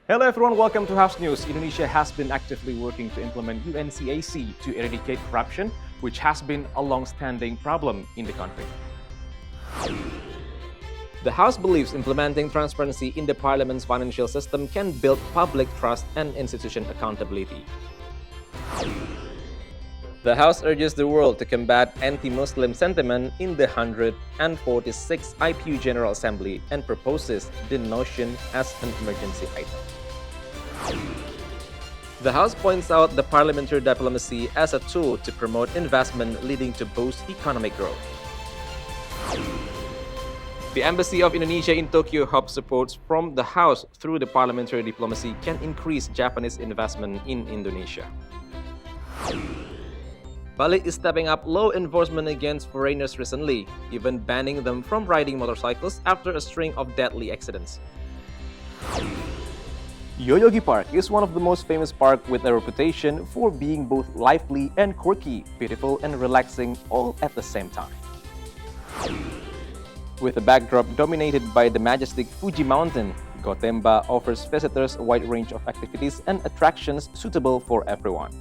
Hello everyone, welcome to House News. Indonesia has been actively working to implement UNCAC to eradicate corruption, which has been a long-standing problem in the country. The House believes implementing transparency in the Parliament's financial system can build public trust and institution accountability. The House urges the world to combat anti-Muslim sentiment in the 146th IPU General Assembly and proposes the notion as an emergency item. The House points out the parliamentary diplomacy as a tool to promote investment leading to boost economic growth. The Embassy of Indonesia in Tokyo hopes support from the House through the parliamentary diplomacy can increase Japanese investment in Indonesia. Bali is stepping up law enforcement against foreigners recently, even banning them from riding motorcycles after a string of deadly accidents. Yoyogi Park is one of the most famous parks with a reputation for being both lively and quirky, beautiful and relaxing all at the same time. With a backdrop dominated by the majestic Fuji Mountain, Gotemba offers visitors a wide range of activities and attractions suitable for everyone.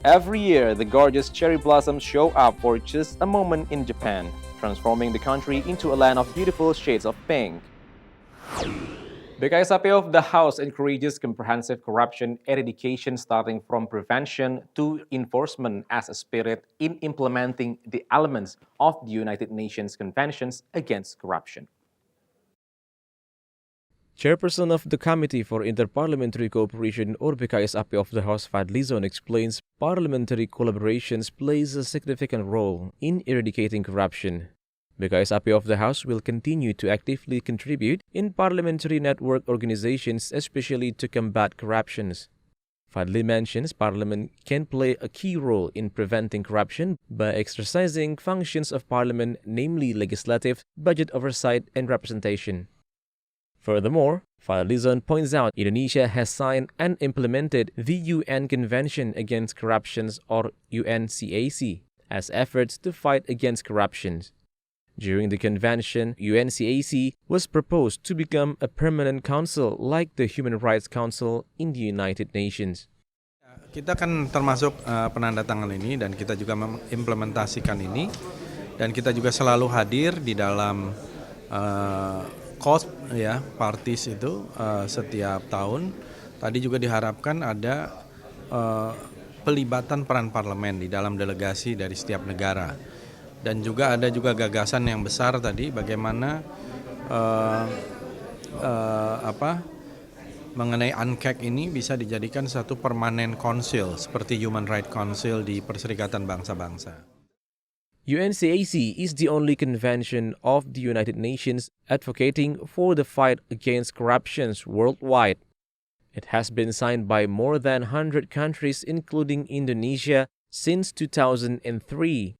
Every year, the gorgeous cherry blossoms show up for just a moment in Japan, transforming the country into a land of beautiful shades of pink. The KSAP of the House encourages comprehensive corruption eradication starting from prevention to enforcement as a spirit in implementing the elements of the United Nations Conventions Against Corruption. Chairperson of the Committee for Interparliamentary Cooperation or BKSAP of the House Fadlizon explains parliamentary collaborations plays a significant role in eradicating corruption. BKSAP of the House will continue to actively contribute in parliamentary network organizations, especially to combat corruptions. Fadli mentions Parliament can play a key role in preventing corruption by exercising functions of Parliament, namely legislative, budget oversight, and representation. Furthermore, Fadlizon points out Indonesia has signed and implemented the UN Convention Against Corruption or UNCAC as efforts to fight against corruption. During the convention, UNCAC was proposed to become a permanent council like the Human Rights Council in the United Nations. Kita kan termasuk penandatangan ini dan kita juga mengimplementasikan ini dan kita juga selalu hadir di dalam COSP ya, parties itu setiap tahun. Tadi juga diharapkan ada pelibatan peran parlemen di dalam delegasi dari setiap negara. Dan juga ada juga gagasan yang besar tadi bagaimana mengenai UNCAC ini bisa dijadikan satu permanent council seperti Human Rights Council di Perserikatan Bangsa-Bangsa. UNCAC is the only convention of the United Nations advocating for the fight against corruption worldwide. It has been signed by more than 100 countries, including Indonesia, since 2003.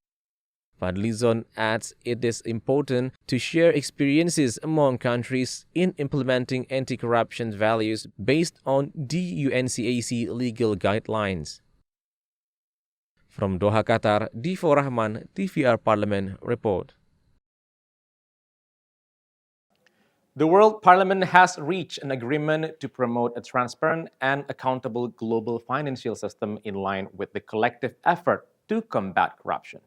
Fadlizon adds it is important to share experiences among countries in implementing anti-corruption values based on the UNCAC legal guidelines. From Doha, Qatar, Divo Rahman, TVR Parlemen report. The World Parliament has reached an agreement to promote a transparent and accountable global financial system in line with the collective effort to combat corruption.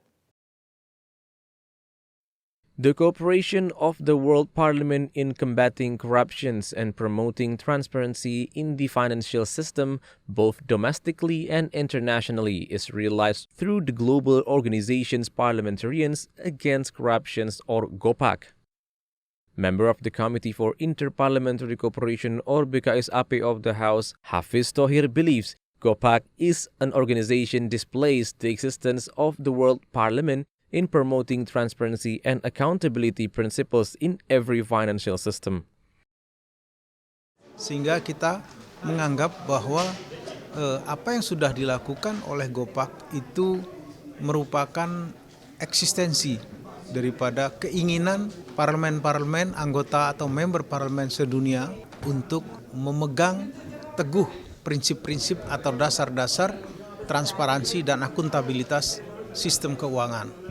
The cooperation of the World Parliament in combating corruptions and promoting transparency in the financial system, both domestically and internationally, is realized through the Global Organization's Parliamentarians Against Corruptions or GOPAC. Member of the Committee for Interparliamentary Cooperation or BKSAP of the House, Hafiz Tohir believes GOPAC is an organization displays the existence of the World Parliament in promoting transparency and accountability principles in every financial system. Sehingga kita menganggap bahwa apa yang sudah dilakukan oleh GOPAC itu merupakan eksistensi daripada keinginan parlemen-parlemen anggota atau member parlemen sedunia untuk memegang teguh prinsip-prinsip atau dasar-dasar transparansi dan akuntabilitas sistem keuangan.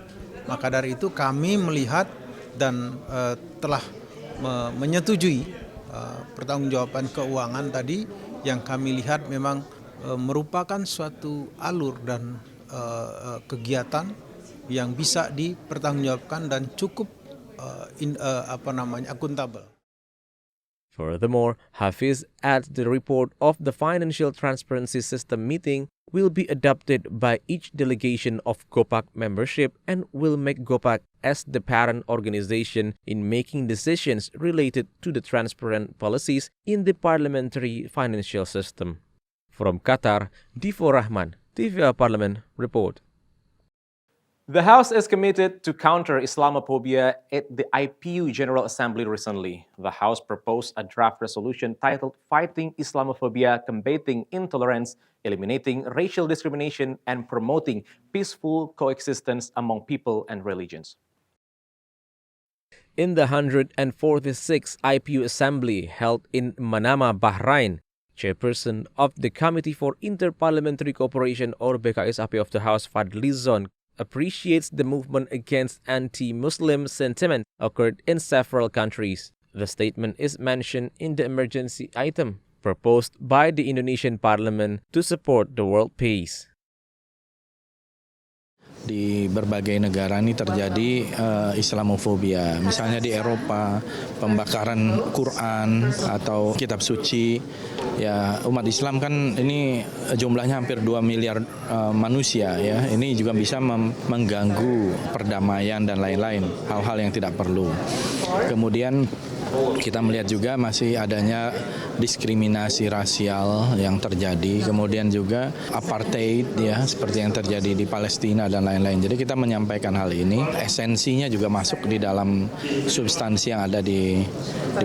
Maka dari itu kami melihat dan telah menyetujui pertanggungjawaban keuangan tadi yang kami lihat memang merupakan suatu alur dan kegiatan yang bisa dipertanggungjawabkan dan cukup akuntabel. Furthermore, Hafiz adds the report of the Financial Transparency System meeting will be adopted by each delegation of GOPAC membership and will make GOPAC as the parent organization in making decisions related to the transparent policies in the parliamentary financial system. From Qatar, Divo Rahman, TVR Parliament, report. The House is committed to counter Islamophobia at the IPU General Assembly recently. The House proposed a draft resolution titled Fighting Islamophobia, Combating Intolerance, Eliminating Racial Discrimination, and Promoting Peaceful Coexistence Among People and Religions. In the 146th IPU Assembly held in Manama, Bahrain, Chairperson of the Committee for Interparliamentary Cooperation or BKSAP of the House, Fadli Zon, appreciates the movement against anti-Muslim sentiment occurred in several countries. The statement is mentioned in the emergency item proposed by the Indonesian Parliament to support the world peace. Di berbagai negara ini terjadi Islamofobia. Misalnya di Eropa, pembakaran Quran atau kitab suci. Ya, umat Islam kan ini jumlahnya hampir 2 miliar manusia ya. Ini juga bisa mengganggu perdamaian dan lain-lain, hal-hal yang tidak perlu. Kemudian kita melihat juga masih adanya diskriminasi rasial yang terjadi, kemudian juga apartheid ya seperti yang terjadi di Palestina dan lain-lain. Jadi kita menyampaikan hal ini, esensinya juga masuk di dalam substansi yang ada di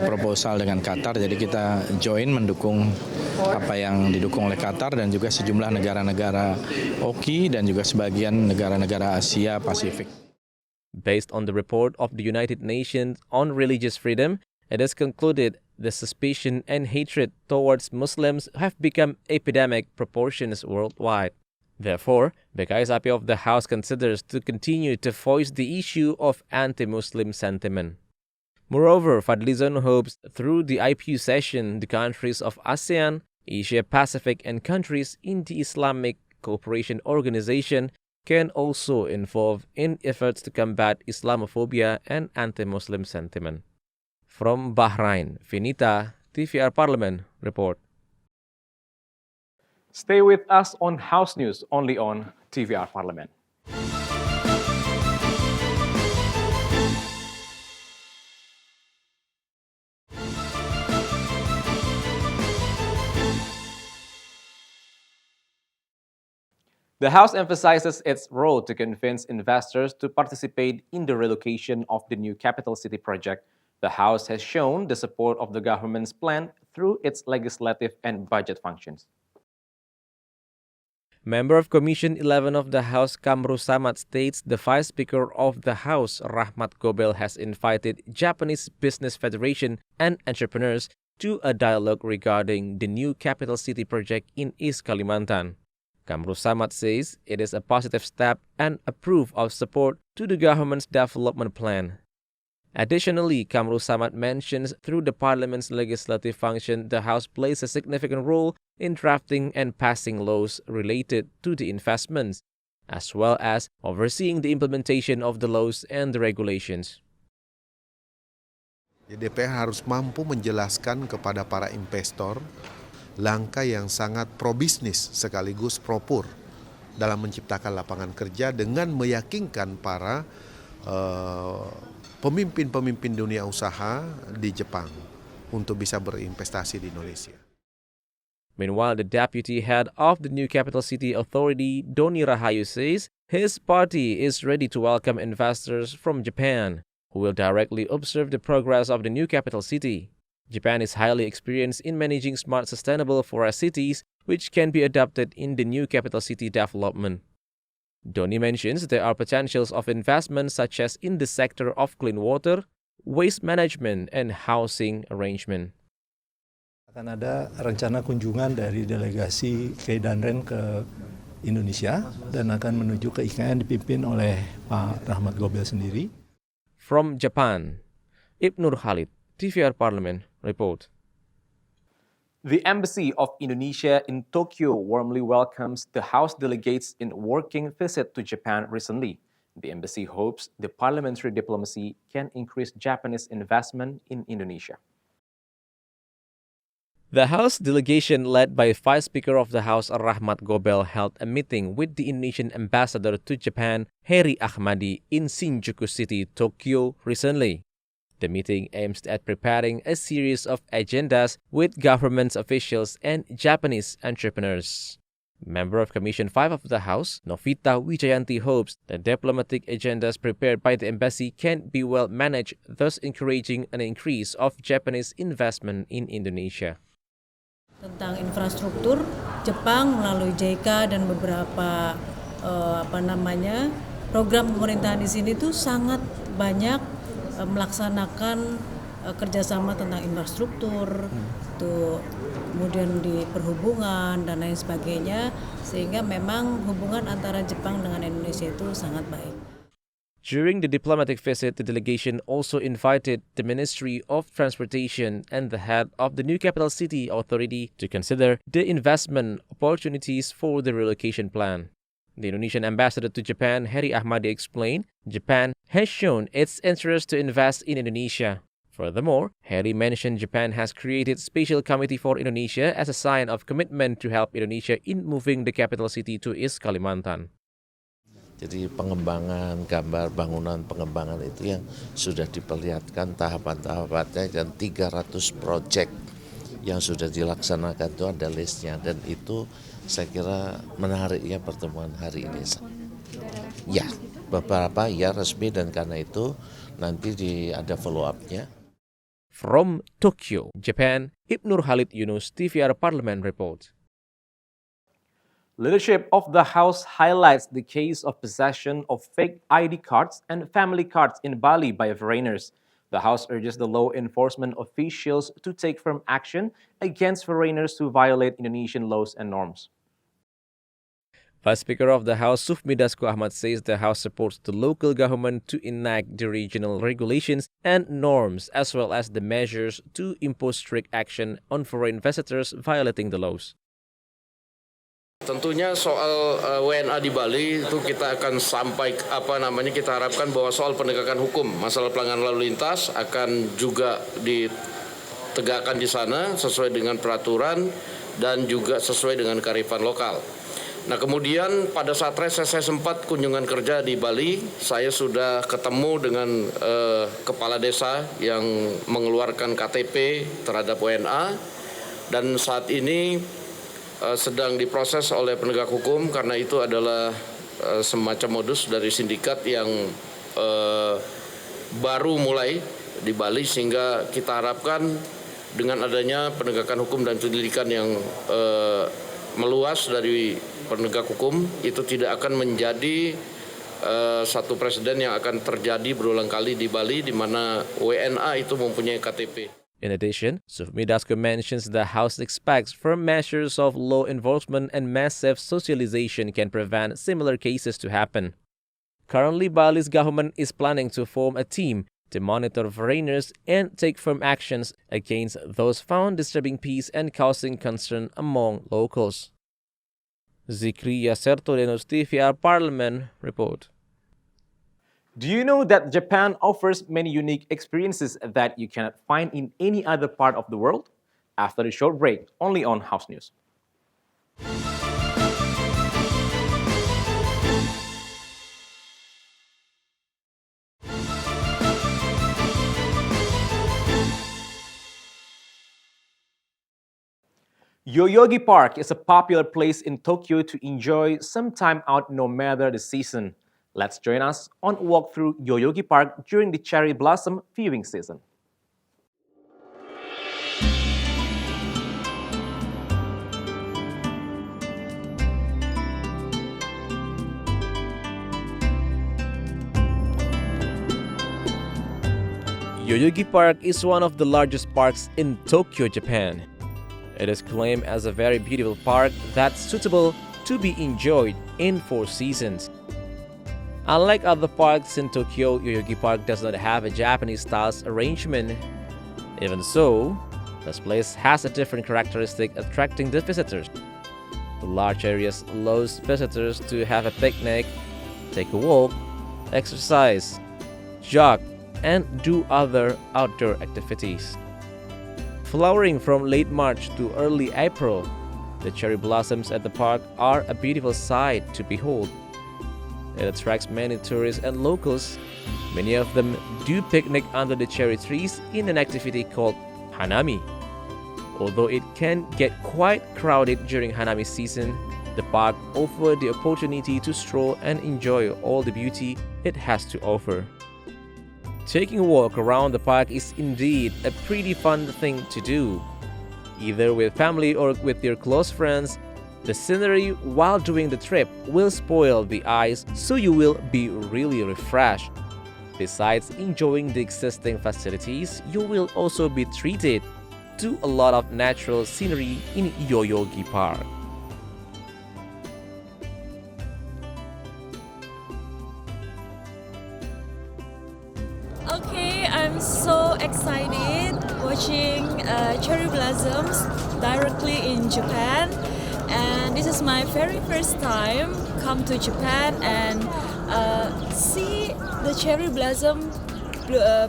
proposal dengan Qatar. Jadi kita join mendukung apa yang didukung oleh Qatar dan juga sejumlah negara-negara OKI dan juga sebagian negara-negara Asia Pasifik. Based on the report of the United Nations on Religious Freedom, it is concluded the suspicion and hatred towards Muslims have become epidemic proportions worldwide. Therefore, BKSAP of the House considers to continue to voice the issue of anti-Muslim sentiment. Moreover, Fadlizon hopes through the IPU session, the countries of ASEAN, Asia Pacific, and countries in the Islamic Cooperation Organization can also involve in efforts to combat Islamophobia and anti-Muslim sentiment. From Bahrain, Finita, TVR Parliament, report. Stay with us on House News, only on TVR Parliament. The House emphasizes its role to convince investors to participate in the relocation of the new capital city project. The House has shown the support of the government's plan through its legislative and budget functions. Member of Commission 11 of the House, Kamru Samad, states the Vice Speaker of the House, Rahmat Gobel, has invited Japanese Business Federation and entrepreneurs to a dialogue regarding the new capital city project in East Kalimantan. Kamru Samad says it is a positive step and a proof of support to the government's development plan. Additionally, Kamru Samad mentions through the Parliament's legislative function, the House plays a significant role in drafting and passing laws related to the investments, as well as overseeing the implementation of the laws and the regulations. DPR harus mampu menjelaskan kepada para investor langkah yang sangat pro-bisnis sekaligus pro-pur dalam menciptakan lapangan kerja dengan meyakinkan para pemimpin-pemimpin dunia usaha di Jepang untuk bisa berinvestasi di Indonesia. Meanwhile, the deputy head of the new capital city authority, Doni Rahayu, says his party is ready to welcome investors from Japan who will directly observe the progress of the new capital city. Japan is highly experienced in managing smart, sustainable forest cities, which can be adopted in the new capital city development. Doni mentions there are potentials of investment such as in the sector of clean water, waste management, and housing arrangement. Akan ada rencana kunjungan dari delegasi Keidanren ke Indonesia dan akan menuju ke IKN dipimpin oleh Pak Rahmat Gobel sendiri. From Japan, Ibnur Khalid, TVR Parliament, report. The Embassy of Indonesia in Tokyo warmly welcomes the House delegates in working visit to Japan recently. The embassy hopes the parliamentary diplomacy can increase Japanese investment in Indonesia. The House delegation led by Vice Speaker of the House Rahmat Gobel held a meeting with the Indonesian ambassador to Japan, Heri Ahmadi, in Shinjuku City, Tokyo recently. The meeting aims at preparing a series of agendas with government officials and Japanese entrepreneurs. Member of Commission 5 of the House, Novita Wijayanti hopes the diplomatic agendas prepared by the embassy can be well managed, thus encouraging an increase of Japanese investment in Indonesia. Tentang infrastruktur, Jepang melalui JICA dan beberapa program pemerintahan di sini tuh sangat banyak melaksanakan kerjasama tentang infrastruktur, tuh kemudian di perhubungan dan lain sebagainya, sehingga memang hubungan antara Jepang dengan Indonesia itu sangat baik. During the diplomatic visit, the delegation also invited the Ministry of Transportation and the head of the new capital city authority to consider the investment opportunities for the relocation plan. The Indonesian ambassador to Japan, Heri Ahmadi, explained Japan has shown its interest to invest in Indonesia. Furthermore, Heri mentioned Japan has created a special committee for Indonesia as a sign of commitment to help Indonesia in moving the capital city to East Kalimantan. Jadi pengembangan, gambar bangunan pengembangan itu yang sudah diperlihatkan tahapan-tahapannya dan 300 proyek yang sudah dilaksanakan itu ada listnya dan itu saya kira menarik ya pertemuan hari ini. Ya, beberapa ya resmi dan karena itu nanti ada follow up-nya. From Tokyo, Japan, Ibnur Khalid Yunus, TVR Parlemen report. Leadership of the House highlights the case of possession of fake ID cards and family cards in Bali by foreigners. The House urges the law enforcement officials to take firm action against foreigners who violate Indonesian laws and norms. Vice Speaker of the House Sufmi Dasko Ahmad says the House supports the local government to enact the regional regulations and norms as well as the measures to impose strict action on foreign visitors violating the laws. Tentunya soal WNA di Bali itu kita akan kita harapkan bahwa soal penegakan hukum, masalah pelanggaran lalu lintas akan juga ditegakkan di sana sesuai dengan peraturan dan juga sesuai dengan kearifan lokal. Nah kemudian pada saat reses saya sempat kunjungan kerja di Bali, saya sudah ketemu dengan kepala desa yang mengeluarkan KTP terhadap WNA dan saat ini sedang diproses oleh penegak hukum karena itu adalah semacam modus dari sindikat yang baru mulai di Bali sehingga kita harapkan dengan adanya penegakan hukum dan penyelidikan yang meluas dari penegak hukum itu tidak akan menjadi satu presiden yang akan terjadi berulang kali di Bali di mana WNA itu mempunyai KTP. In addition, Sufmi Dasko mentions the House expects firm measures of law enforcement and massive socialization can prevent similar cases to happen. Currently, Bali's government is planning to form a team to monitor foreigners and take firm actions against those found disturbing peace and causing concern among locals. Zikriya Sertodenos, TVR Parlemen report. Do you know that Japan offers many unique experiences that you cannot find in any other part of the world? After a short break, only on House News. Yoyogi Park is a popular place in Tokyo to enjoy some time out no matter the season. Let's join us on a walk through Yoyogi Park during the cherry blossom viewing season. Yoyogi Park is one of the largest parks in Tokyo, Japan. It is claimed as a very beautiful park that's suitable to be enjoyed in 4 seasons. Unlike other parks in Tokyo, Yoyogi Park does not have a Japanese-style arrangement. Even so, This place has a different characteristic attracting the visitors. The large areas allows visitors to have a picnic, take a walk, exercise, jog, and do other outdoor activities. Flowering from late March to early April, the cherry blossoms at the park are a beautiful sight to behold. It attracts many tourists and locals. Many of them do picnic under the cherry trees in an activity called Hanami. Although it can get quite crowded during Hanami season, the park offers the opportunity to stroll and enjoy all the beauty it has to offer. Taking a walk around the park is indeed a pretty fun thing to do. Either with family or with your close friends, the scenery while doing the trip will spoil the eyes, so you will be really refreshed. Besides enjoying the existing facilities, you will also be treated to a lot of natural scenery in Yoyogi Park. Okay, I'm so excited watching cherry blossoms directly in Japan, and this is my very first time come to Japan and see the cherry blossom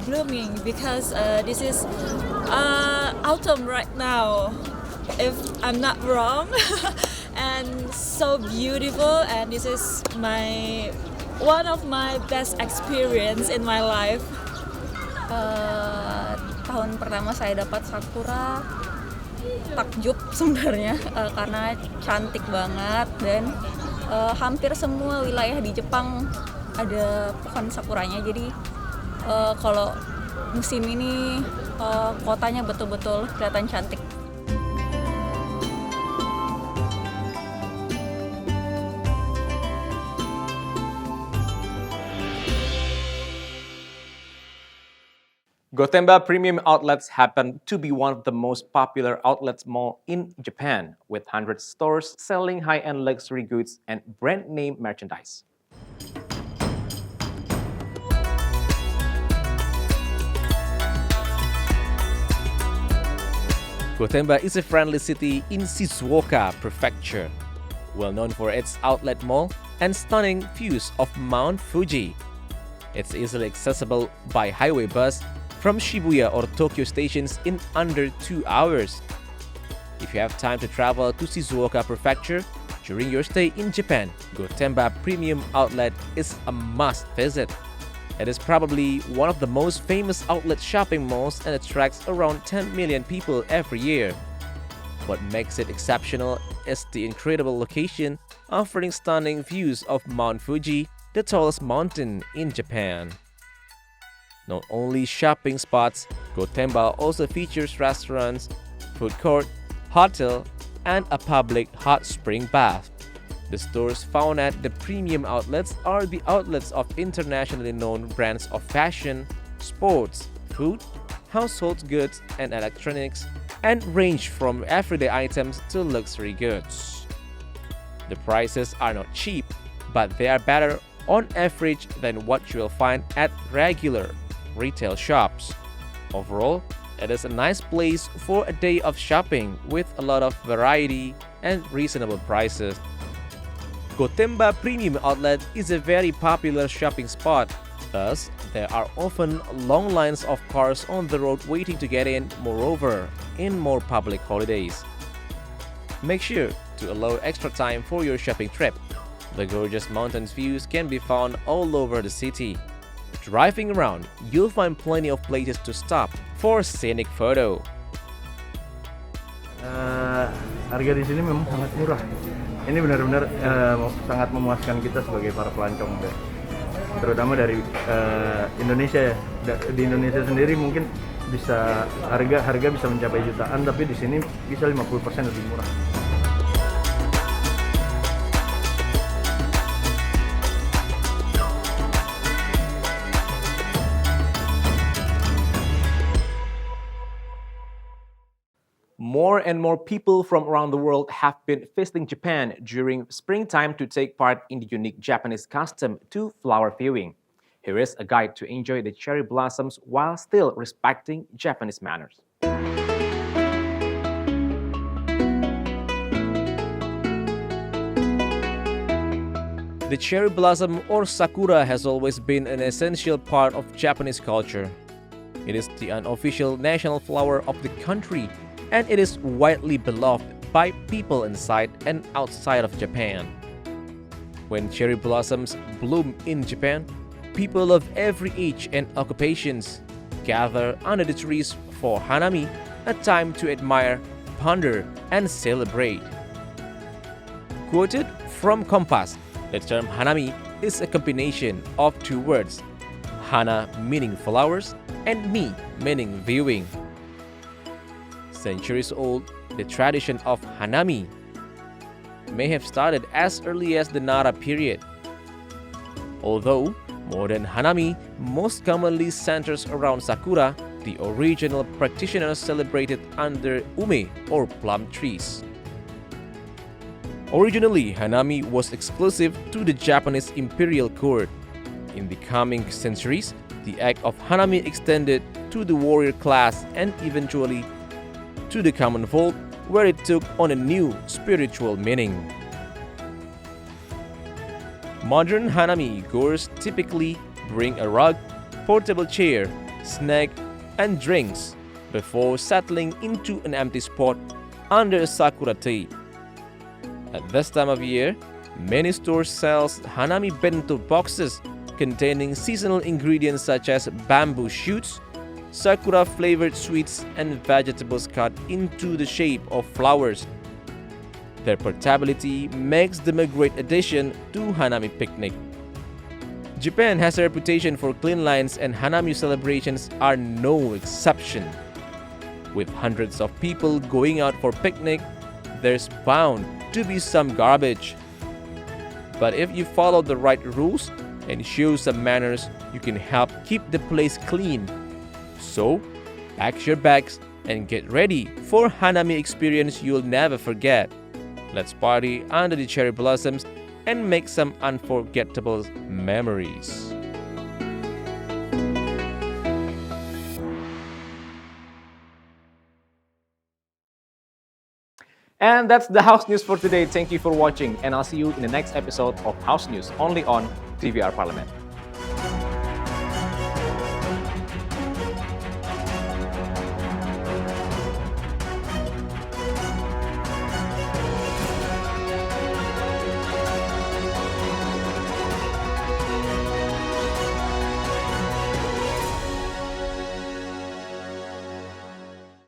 blooming, because this is autumn right now, if I'm not wrong. And so beautiful, and this is one of my best experience in my life. Tahun pertama saya dapat sakura, takjub sebenarnya karena cantik banget, dan hampir semua wilayah di Jepang ada pohon sakuranya. Jadi kalau musim ini kotanya betul-betul kelihatan cantik. Gotemba Premium Outlets happen to be one of the most popular outlets mall in Japan, with hundreds of stores selling high-end luxury goods and brand-name merchandise. Gotemba is a friendly city in Shizuoka Prefecture, well known for its outlet mall and stunning views of Mount Fuji. It's easily accessible by highway bus from Shibuya or Tokyo stations in under 2 hours. If you have time to travel to Shizuoka Prefecture during your stay in Japan, Gotemba Premium Outlet is a must visit. It is probably one of the most famous outlet shopping malls and attracts around 10 million people every year. What makes it exceptional is the incredible location, offering stunning views of Mount Fuji, the tallest mountain in Japan. Not only shopping spots, Gotemba also features restaurants, food court, hotel, and a public hot spring bath. The stores found at the premium outlets are the outlets of internationally known brands of fashion, sports, food, household goods, and electronics, and range from everyday items to luxury goods. The prices are not cheap, but they are better on average than what you will find at regular retail shops. Overall, it is a nice place for a day of shopping with a lot of variety and reasonable prices. Gotemba Premium Outlet is a very popular shopping spot. Thus, there are often long lines of cars on the road waiting to get in, moreover, in more public holidays. Make sure to allow extra time for your shopping trip. The gorgeous mountains views can be found all over the city. Driving around, you'll find plenty of places to stop for scenic photo. Harga di sini memang sangat murah. Ini benar-benar sangat memuaskan kita sebagai para pelancong, terutama dari Indonesia ya. Di Indonesia sendiri mungkin bisa harga bisa mencapai jutaan, tapi di sini bisa 50% lebih murah. More and more people from around the world have been visiting Japan during springtime to take part in the unique Japanese custom to flower viewing. Here is a guide to enjoy the cherry blossoms while still respecting Japanese manners. The cherry blossom or sakura has always been an essential part of Japanese culture. It is the unofficial national flower of the country, and it is widely beloved by people inside and outside of Japan. When cherry blossoms bloom in Japan, people of every age and occupations gather under the trees for hanami, a time to admire, ponder, and celebrate. Quoted from Compass, the term hanami is a combination of two words, hana meaning flowers and mi meaning viewing. Centuries old, the tradition of hanami may have started as early as the Nara period. Although modern hanami most commonly centers around sakura, the original practitioners celebrated under ume or plum trees. Originally, hanami was exclusive to the Japanese imperial court. In the coming centuries, the act of hanami extended to the warrior class and eventually to the common folk, where it took on a new spiritual meaning. Modern hanami goers typically bring a rug, portable chair, snack, and drinks before settling into an empty spot under a sakura tree. At this time of year, many stores sell hanami bento boxes containing seasonal ingredients such as bamboo shoots, sakura-flavored sweets, and vegetables cut into the shape of flowers. Their portability makes them a great addition to hanami picnic. Japan has a reputation for clean lines, and hanami celebrations are no exception. With hundreds of people going out for picnic, there's bound to be some garbage. But if you follow the right rules and show some manners, you can help keep the place clean. So, pack your bags and get ready for hanami experience you'll never forget. Let's party under the cherry blossoms and make some unforgettable memories. And that's the House News for today. Thank you for watching, and I'll see you in the next episode of House News, only on TVR Parlemen.